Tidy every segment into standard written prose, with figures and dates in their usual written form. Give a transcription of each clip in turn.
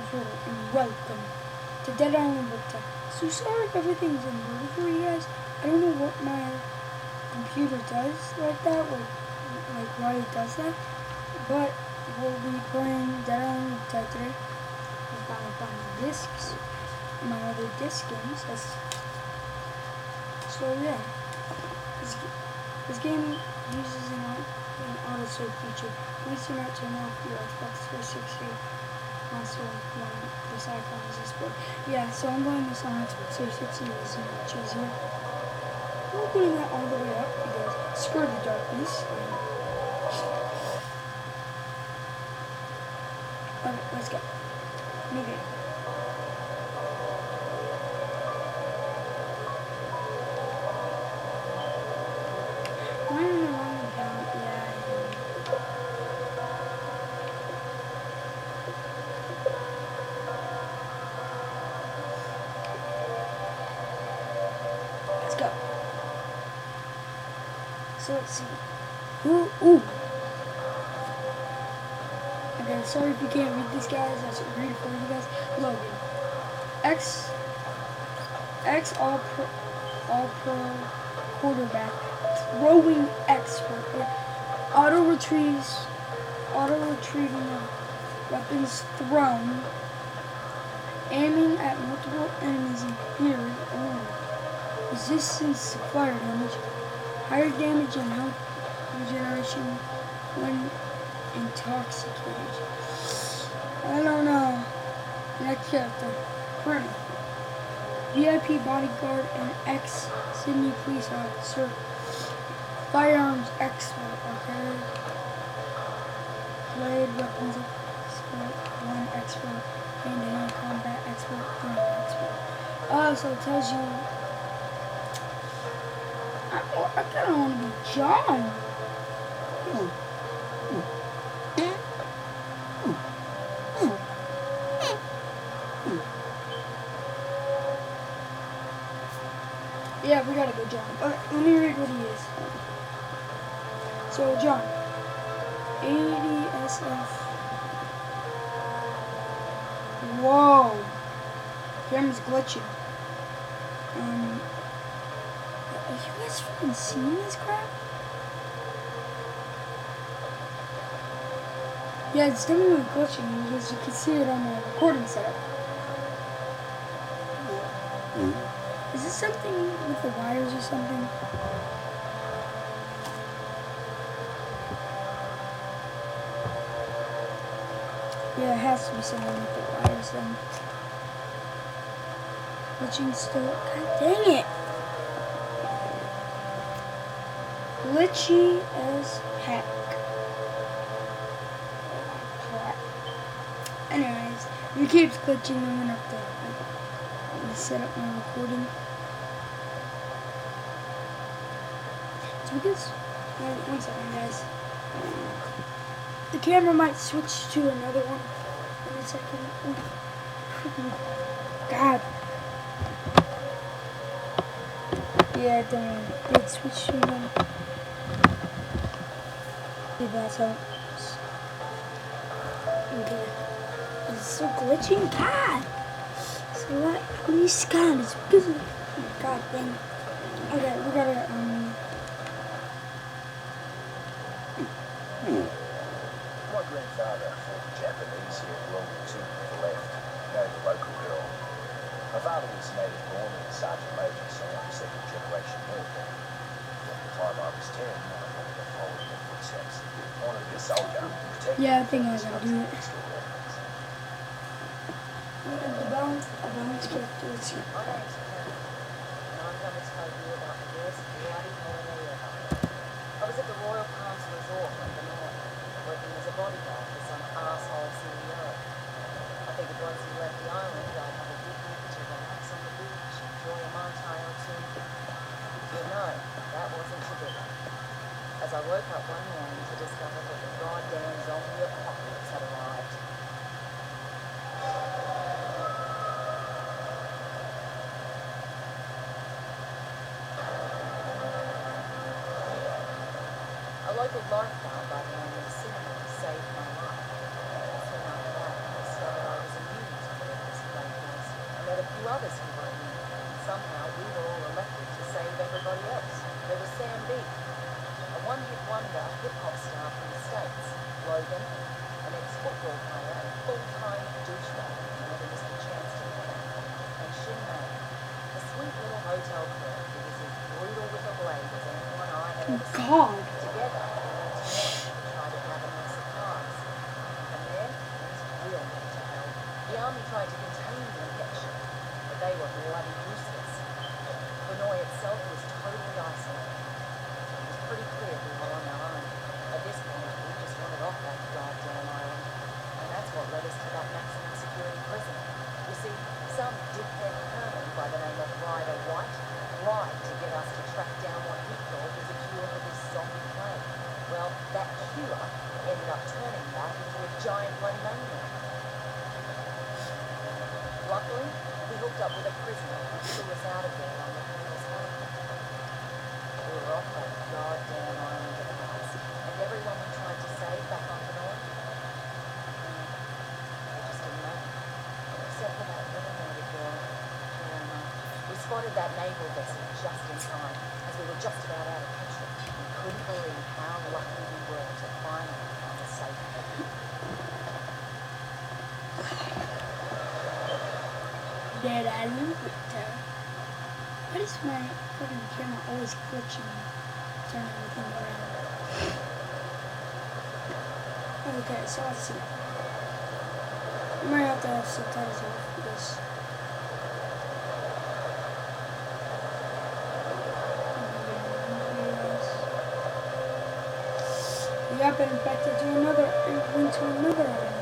Hello and welcome to Dead Island Tech. So sorry if everything's inverted for you guys. I don't know what my computer does like that, like why it does that. But we'll be playing Dead Island Tech today. I finally found my discs, my other disc games. So yeah, this game uses an auto save feature. Please do not turn off your Xbox 360 console when this icon is displayed. Yeah, so I'm playing this on Xbox 360 using which here. I'm putting that all the way up because screw the darkness. Okay, let's go. New game. Why am I wrong account? Yeah, I am. Let's go. So let's see. Ooh. Okay, sorry if you can't read these guys. That's read for you guys. Logan. X all pro quarterback. Throwing expert. Auto retrieving of weapons thrown. Aiming at multiple enemies in period. Oh. Resistance to fire damage. Higher damage and health regeneration when intoxicated. I don't know. Next chapter. Colonel. VIP bodyguard and ex-Sydney police officer. Firearms expert. Okay. Blade weapons expert. One expert. Hand-to-hand combat expert. Gun expert. So it tells you. I kind of want to be John. Yeah, we gotta go John. Okay, let me read what he is. So, John. ADSF. Whoa. Camera's glitching. Are you guys fucking seeing this crap? Yeah, it's definitely glitching because you can see it on the recording setup. Is this something with the wires or something? Yeah, it has to be something with the wires then. Glitching still. God dang it! Glitchy as heck. Anyways, if it keeps glitching, I'm gonna have to set up my recording. It's because, one second guys. The camera might switch to another one in a second. God. Yeah, it did switch to another. If that's how okay. It's so glitching. God. So what? Please, God, it's because of God dang. Okay, we gotta My grandfather fought the Japanese here at World War II and left, married a local girl. My father was native born and a sergeant major, so I'm second generation military. At the time I was 10, I wanted to follow in their footsteps. I wanted to be a soldier, protect yeah, I think I gotta do it. extra weapons. The balance characters. My name's Karen, and I'm going to tell you about the best bloody holiday ever. I was at the Royal Palms Resort in the north, working as a bodyguard for some arsehole CEO. I figured once he left the island, I'd have a weekend to relax on the beach, enjoy a Mai Tai or two. But no, that wasn't to be. As I woke up one morning to discover that the goddamn zombie apocalypse had arrived. A local lifeguard by the name of Cinnamon saved my life. Soon after that, I discovered I was immune to others who were in. Somehow we were all elected to save everybody else. There was Sam B, a one-hit wonder hip-hop star from the States. Logan, an ex-football player and full-time douchebag who never missed a chance to win. And Shin Mei, a sweet little hotel clerk who was as brutal with a blade as anyone I had ever seen. God. Together, we went to North to try to galvanize the cars. And then, things real mental hell. The army tried to contain the infection, but they were bloody useless. Hanoi itself was totally isolated. It was pretty clear we were on our own. At this point, we just wanted off that goddamn island. And that's what led us to that maximum security prison. You see, some dickhead colonel by the name of Ryder White lied to get us to track down what he thought was a cure for this zombie plague. Well, that cure ended up turning back into a giant bloody maniac. Luckily, we hooked up with a prisoner who flew us out of there on the colonel's helicopter. We were off that goddamn island at last, and everyone we tried to save back on Hanoi, they just didn't make it. Except for that little native girl, Jeremiah. We spotted that naval vessel just in time, as we were just about out of petrol. We couldn't believe how lucky we were to finally find a safe haven. Dead Island Victor. Why is my fucking camera always glitching? Turn everything around. Okay, so let's see. I might have to have subtitles off because we got been infected to another island.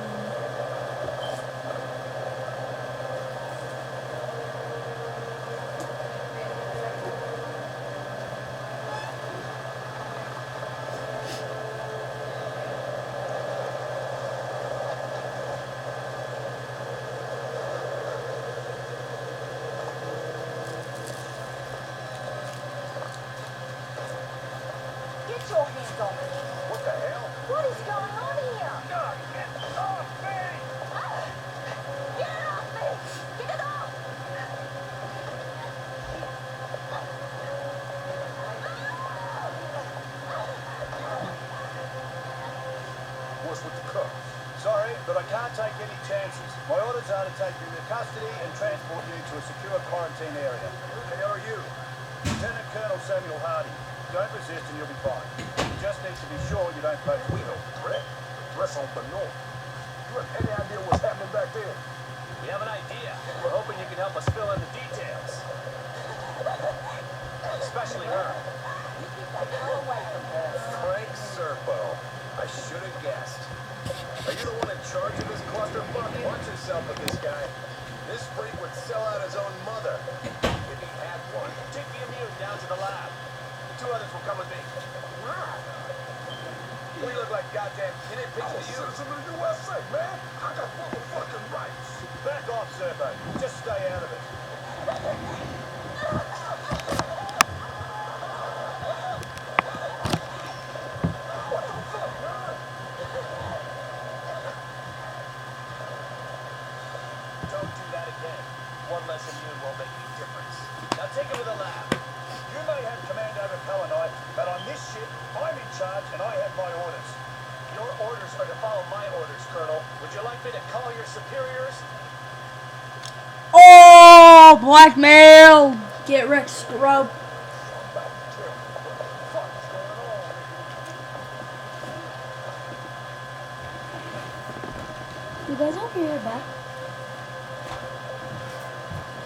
Get your hands off me! What the hell? What is going on here? No, get off me! Get it off me! Get it off! What's with the cook? Sorry, but I can't take any chances. My orders are to take you into custody and transport you to a secure quarantine area. And who are you? Lieutenant Colonel Samuel Hardy. Don't resist and you'll be fine. You just need to be sure you don't pose We don't threat. Threats on the north. You have any idea what's happening back there? We have an idea. We're hoping you can help us fill in the details. Especially her. You keep that hell away from her. Frank Serpo. I should have guessed. Are you the one in charge of this clusterfuck? Watch yourself with this guy. This freak would sell out his own mother. If he had one. Take the immune down to the lab. The two others will come with me. We look like goddamn guinea pigs to you. Citizen of the USA, man. I got motherfucking rights. Back off, Serpo. Just stay out of it. Don't do that again. One less immune won't make any difference. Now take it to the lab. You may have command over Pelennai, but on this ship, I'm in charge and I have my orders. Your orders are to follow my orders, Colonel. Would you like me to call your superiors? Oh, blackmail! Get Rex scrub. You guys will be right back.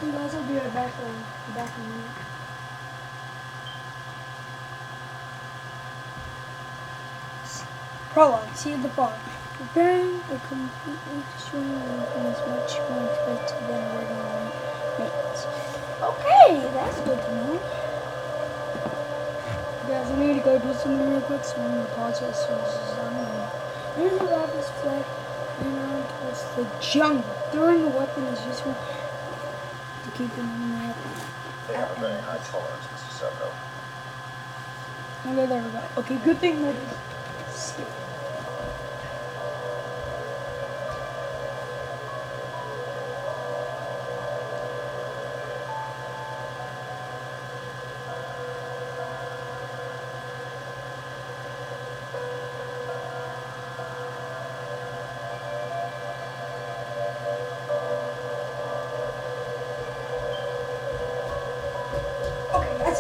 You guys will be right back in a minute. Prologue. See the fog. Preparing a completely destroying weapon is much more expensive than regular maintenance. Okay, that's good to know. Guys, I need to go do something real quick, so I'm going to pause it as soon as it's done. Here's the lapis flag and on towards the jungle. Throwing a weapon is useful to keep them in the They have a very high tolerance, Mr. Serpo. Okay, there we go. Okay, good thing that is skip.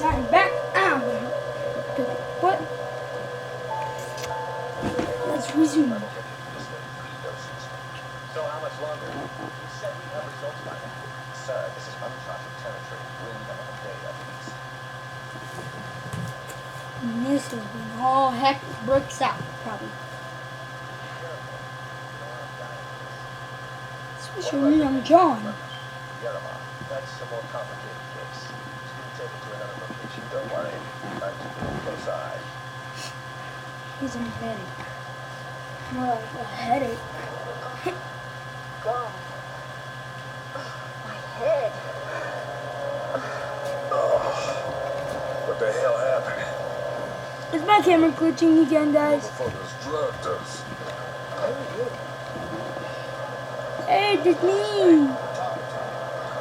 sign back. What? Let's resume. So how much longer? You said we have results by now. Sir, this is uncharted territory. We'll need another day at least. And this has been all heck bricks out, probably. Especially on John. Yerima, that's a more complicated case. Just get taken to another location. Don't worry. I'm keeping a close eye. He's in a headache. More like a headache. God. My head. What the hell happened? Is my camera glitching again, guys? Motherfuckers drugged us. Hey, it's me.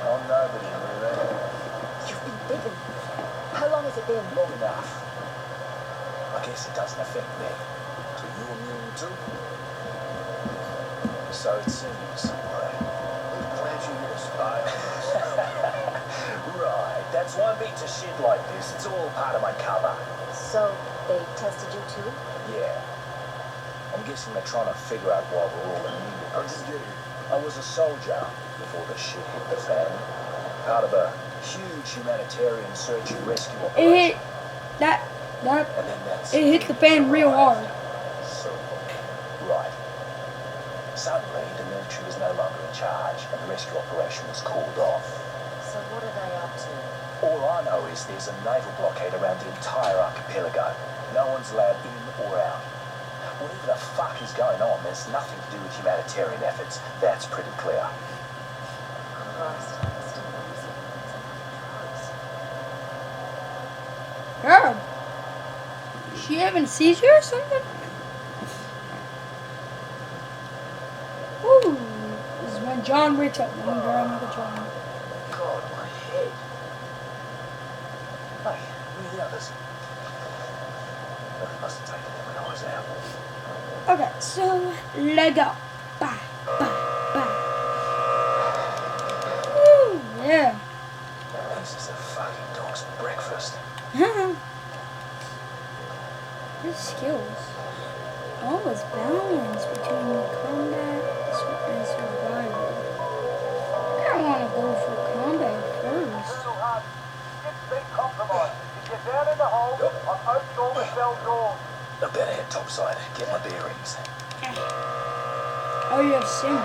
Oh, nobody, really. You've been bitten. How long has it been? Long enough. I guess it doesn't affect me. So you immune too? So it seems. Right. Who planned you here to spy on us? Right. That's why I beat to shit like this. It's all part of my cover. So, they tested you too? Yeah. I'm guessing they're trying to figure out why we're all immune. How'd you get here? I was a soldier before the shit hit the fan. Part of a huge humanitarian search and rescue It operation. hit that And then that's it hit the fan real hard. So, right. Suddenly, the military was no longer in charge, and the rescue operation was called off. So what are they up to? All I know is there's a naval blockade around the entire archipelago. No one's allowed in or out. Whatever the fuck is going on, there's nothing to do with humanitarian efforts. That's pretty clear. Christ, I'm still losing. God. Is she having a seizure or something? Ooh. This is when John wakes up. One girl, another John. God, my head. Hey, where are the others? I must have taken them when I was out. Okay, so let go. Bye, bye, bye. Woo, yeah. This is a fucking dog's breakfast. His skills. Always balance between combat and survival. I want to go for combat first. Ship's been compromised. If you're down in the hold, I've opened all the cell doors. I better head topside, get my bearings. Oh, you have sim.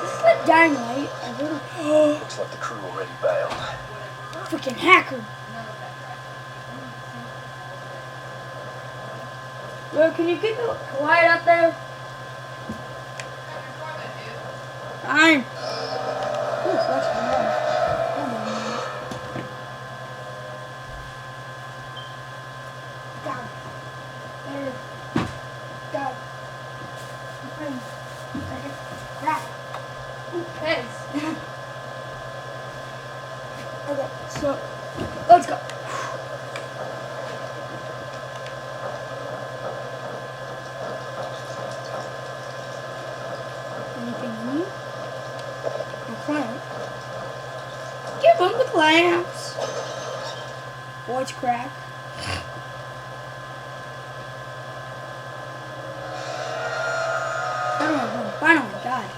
This is like Dying Light. I heard of Looks like the crew already bailed. freaking hacker. Yo, can you keep it quiet up there? Fine. Ooh, that's warm. Hold on a minute. God. There. God. Crap. Ooh, pets. Okay, so let's go. Anything new? A clamp. Give him the clamps. Voice crack. Finally, God.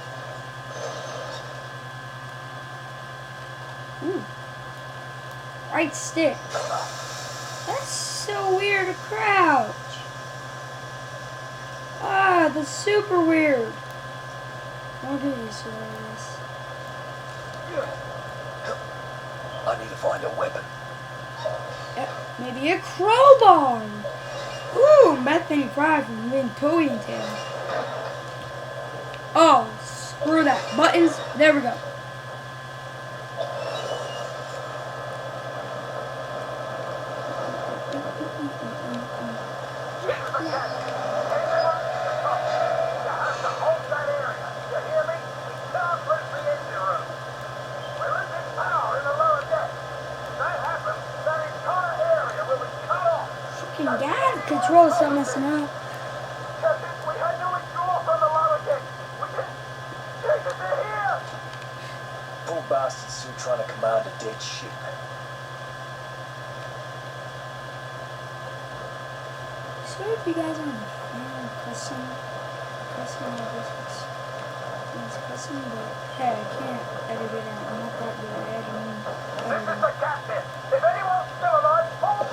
Ooh. Right stick. That's so weird to crouch. Ah, that's super weird. Don't do this, serious. I need to find a weapon. Maybe a crowbar. Ooh, methane fried from Vintoy Tail. Oh, screw that. Buttons. There we go. Freaking God, control something messing up. We had to withdraw from the lower deck. We can... Jesus, they're here! Poor bastard's still trying to command a dead ship. sorry if you guys aren't cussing, I guess it's cussing, but hey, I can't edit it out. I'm not that good at editing. This is the captain. If anyone's still alive, hold.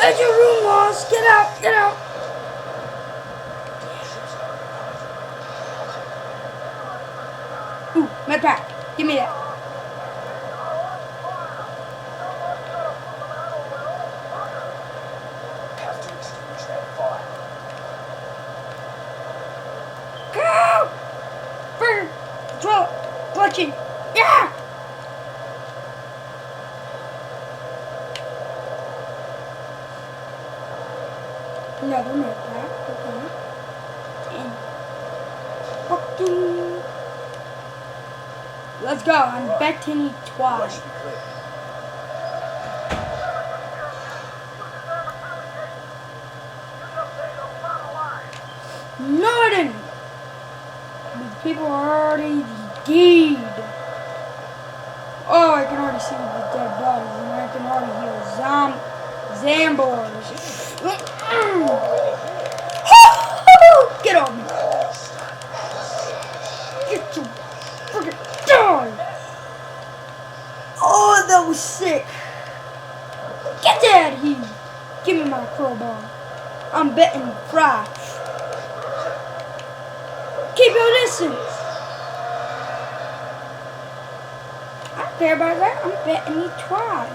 Edit your room, Lost. Get out, get out. Ooh, med pack. Give me that. Have to extinguish that fire. Go! Burn! Control! Clutching! Yeah! Another med pack. Okay. And fucking. Let's go. I'm betting Way twice. should be clear. No, I didn't. These people are already dead. Oh, I can already see the dead bodies, and I can already hear Zambors. Get on me. Get your freaking dog. Oh, that was sick. Get that heat. Give me my crowbar. I'm betting fry. Keep your distance. I don't care about that. I'm betting you try.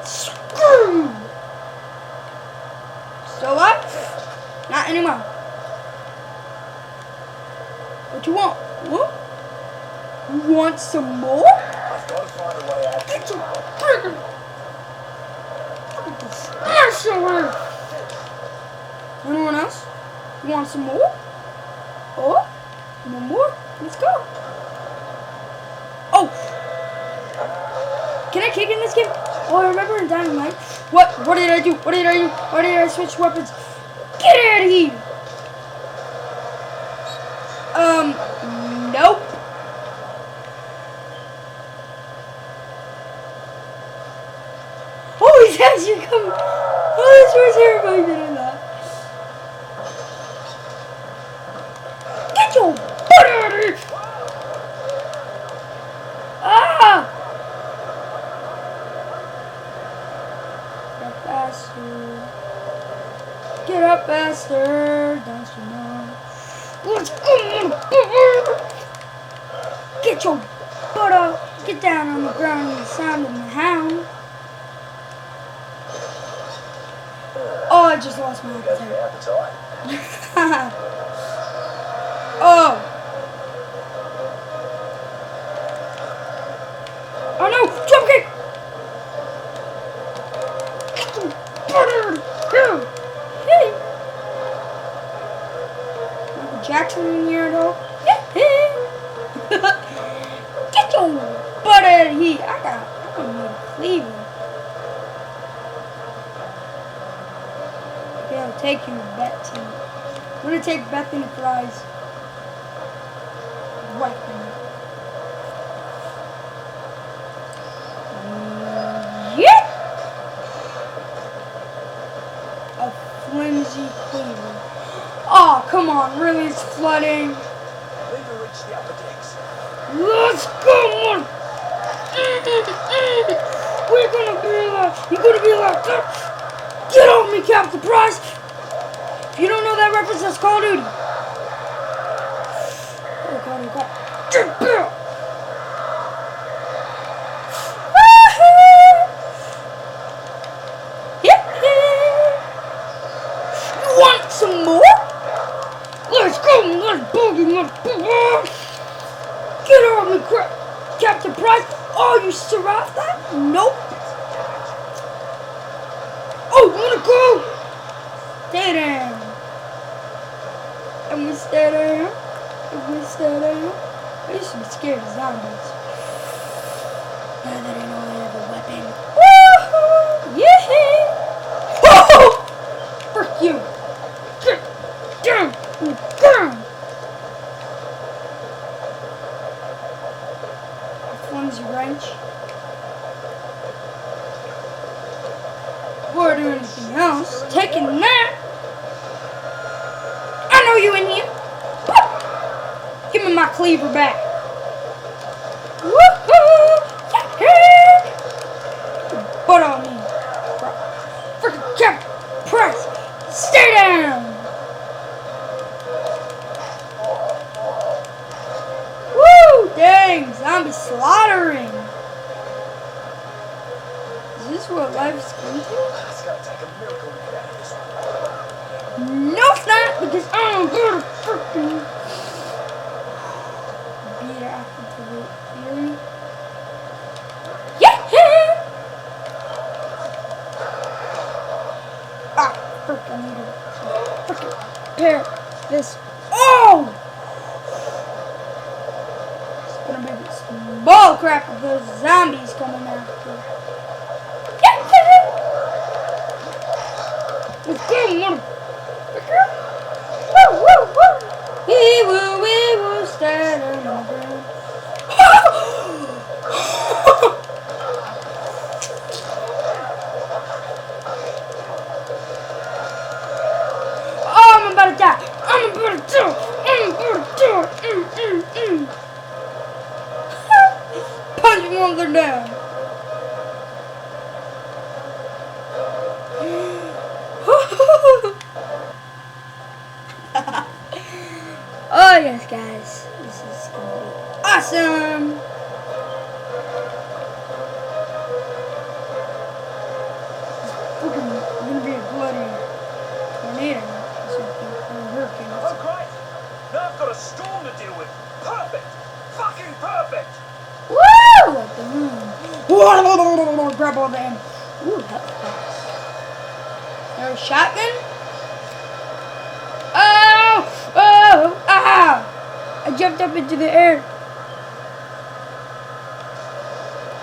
Screw. Still up? Not anymore. What you want? What? You want some more? I've got to find a way out. Get your freaking smash over. Anyone else? You want some more? Oh? No more? Let's go. Oh! Can I kick in this game? Oh, I remember in Dying Light. What? What did I do? What did I do? Why did I switch weapons? Get out of here! Nope. Oh, he's actually coming. Oh, this was everybody doing that. Get your butt out of here! Ah! Get up faster. Get up faster. Don't you know? Let's go! Get your butt up. Get down on the ground and the sound of the hound. Oh, I just lost my Goes appetite. the appetite. Oh! Oh no! Jump kick! Hey! Michael Jackson in here though. Get your butt out of here! I'm gonna need Cleveland. Okay, I'll take you, Bethany. I'm gonna take Bethany Fry's weapon. Yeah! A flimsy cleaver. Oh, come on, really? It's flooding. Lever reach the upper decks. Let's go, man! We're gonna be like, you're gonna be like, get on me, Captain Price! If you don't know that reference, that's Call of Duty. Oh God, oh God. You want some more? Let's go, let's boogie, let's boogie. Get on me, Captain Price. Oh, you survived that? Nope. Oh, you wanna go? Stay down. And we stay down. And we stay down. I used to be scared of zombies. Now that I know I have a weapon. Woohoo! Yeah! Whoa! Frick you! Get down! Down! A flimsy wrench. cleaver back. Woohoo! Yeah! Butt on me. Freaking cap press. Stay down. Woo! Dang, zombie slaughtering. Is this what life's going to? It's gonna take a miracle to get out of this one. No, it's not, because I'm gonna freaking beat after the theory. Yeah! Ah, freaking need to freaking pair this. Oh! It's gonna be some bull crap with those zombies coming after. Let's go, motherfucker! Woo, woo, woo! We will stand on the ground. Oh, I'm about to die! I'm about to die! Punch one of them down. Oh yes, guys, this is gonna be awesome. It's gonna be a bloody tornado or something, or a hurricane. Oh, great! Now I've got a storm to deal with. Perfect! Fucking perfect! Woo! Like the moon. Grab all them. Ooh, that was fast. There's a shotgun. Oh! Oh! Ah! I jumped up into the air.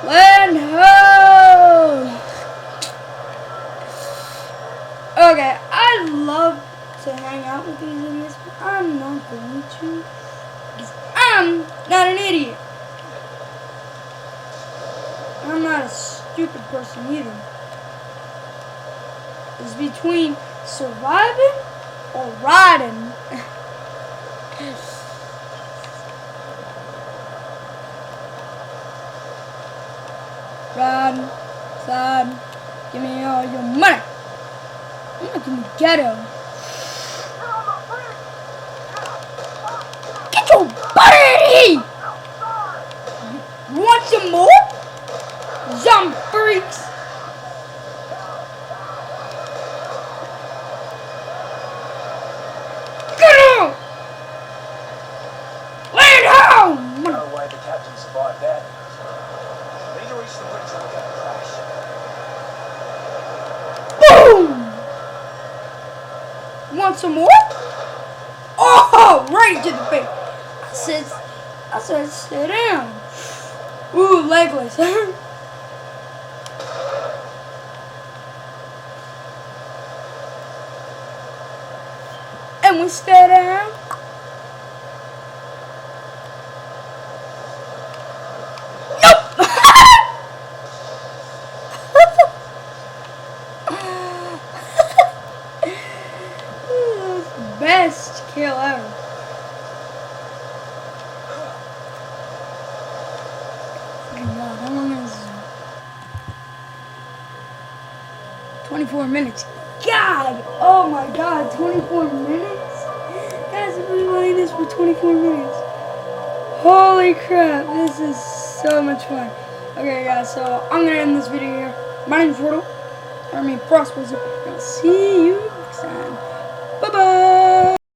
Land ho! Okay, I love to hang out with these idiots, but I'm not going to because I'm not an idiot. I'm not a stupid person either. It's between surviving or riding. Run, son, give me all your money. I'm not gonna get him. Get your butt in here! You want some more? Zombie freaks! Get him! Land home! No way the captain survived that. Need to reach the bridge or we're gonna crash. Boom! Want some more? Oh, right to the face. I said, stay down. Ooh, legless. And we stay down. Nope. Best kill ever. God, how long is this? 24 minutes. God! Oh my God, 24 minutes? Guys, I've been playing this for 24 minutes. Holy crap, this is so much fun. Okay, guys, so I'm gonna end this video here. My name's Frost Wizard, and I'll see you next time. Bye-bye!